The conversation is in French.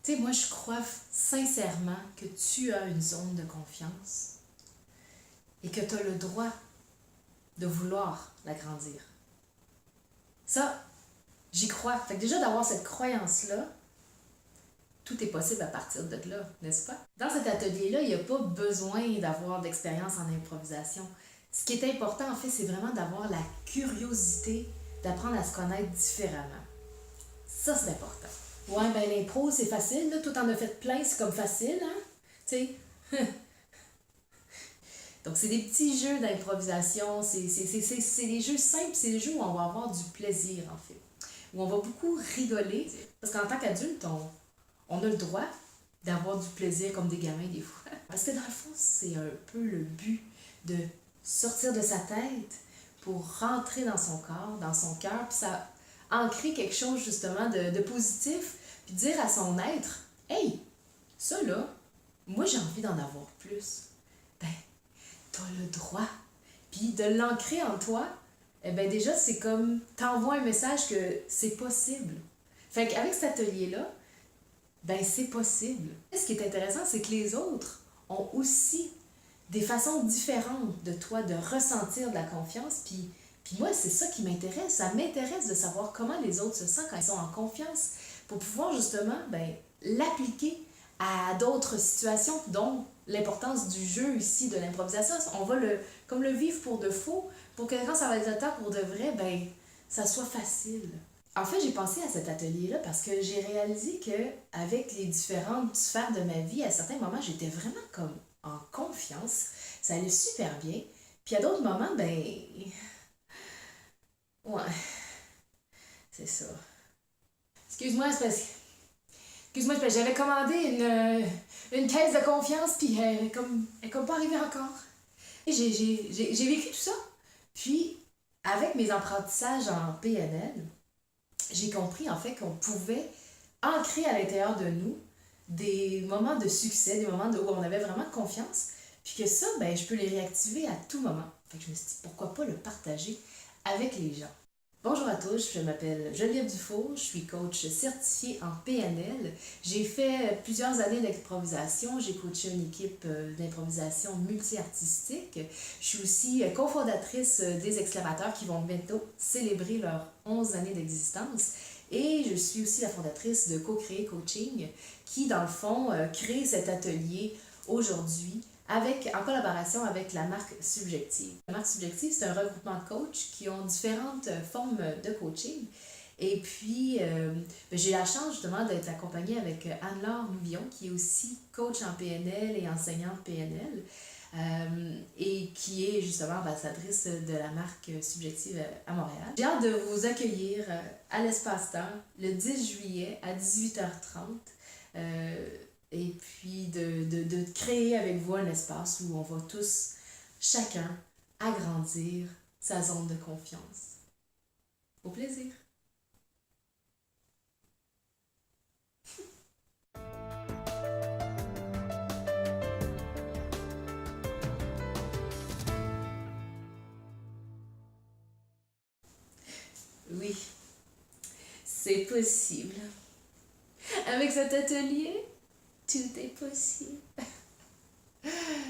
Tu sais, moi, je crois sincèrement que tu as une zone de confiance et que tu as le droit de vouloir l'agrandir. Ça, j'y crois. Fait que déjà, d'avoir cette croyance-là, tout est possible à partir de là, n'est-ce pas? Dans cet atelier-là, il n'y a pas besoin d'avoir d'expérience en improvisation. Ce qui est important, en fait, c'est vraiment d'avoir la curiosité d'apprendre à se connaître différemment. Ça, c'est important. Ouais, ben l'impro, c'est facile, là. Toi, t'en as fait plein, c'est comme facile, hein? Tu sais. Donc, c'est des petits jeux d'improvisation. C'est des jeux simples, c'est des jeux où on va avoir du plaisir, en fait. Où on va beaucoup rigoler. Parce qu'en tant qu'adulte, on a le droit d'avoir du plaisir comme des gamins, des fois. Parce que dans le fond, c'est un peu le but de sortir de sa tête pour rentrer dans son corps, dans son cœur, puis ça ancrer quelque chose justement de positif, puis dire à son être, hey, ça là, moi j'ai envie d'en avoir plus. Ben, t'as le droit. Puis de l'ancrer en toi, eh ben déjà c'est comme t'envoies un message que c'est possible. Fait qu'avec cet atelier-là, ben c'est possible. Ce qui est intéressant, c'est que les autres ont aussi des façons différentes de toi de ressentir de la confiance, puis moi, c'est ça qui m'intéresse. Ça m'intéresse de savoir comment les autres se sentent quand ils sont en confiance pour pouvoir justement ben, l'appliquer à d'autres situations, dont l'importance du jeu ici, de l'improvisation. On va comme le vivre pour de faux, pour que quand ça va être le temps pour de vrai, ben, ça soit facile. En fait, j'ai pensé à cet atelier-là parce que j'ai réalisé que avec les différentes sphères de ma vie, à certains moments, j'étais vraiment comme en confiance. Ça allait super bien. Puis à d'autres moments, ben, ouais, c'est ça. Excuse-moi, c'est parce que... Excuse-moi, c'est parce que j'avais commandé une caisse de confiance, puis elle est comme pas arrivée encore. Et j'ai vécu tout ça. Puis, avec mes apprentissages en PNL, j'ai compris en fait qu'on pouvait ancrer à l'intérieur de nous des moments de succès, des moments où on avait vraiment confiance, puis que ça, ben, je peux les réactiver à tout moment. Fait que je me suis dit, pourquoi pas le partager avec les gens. Bonjour à tous, je m'appelle Geneviève Dufault, je suis coach certifiée en PNL. J'ai fait plusieurs années d'improvisation, j'ai coaché une équipe d'improvisation multi-artistique. Je suis aussi cofondatrice des Exclamateurs qui vont bientôt célébrer leurs 11 années d'existence. Et je suis aussi la fondatrice de Co-Créer Coaching qui, dans le fond, crée cet atelier aujourd'hui en collaboration avec la marque Subjective. La marque Subjective, c'est un regroupement de coachs qui ont différentes formes de coaching. Et puis, j'ai la chance justement d'être accompagnée avec Anne-Laure Louvion, qui est aussi coach en PNL et enseignante PNL, et qui est justement ambassadrice de la marque Subjective à Montréal. J'ai hâte de vous accueillir à l'espace-temps le 10 juillet à 18h30. Et puis de créer avec vous un espace où on va tous, chacun, agrandir sa zone de confiance. Au plaisir! Oui, c'est possible. Avec cet atelier, tout est possible.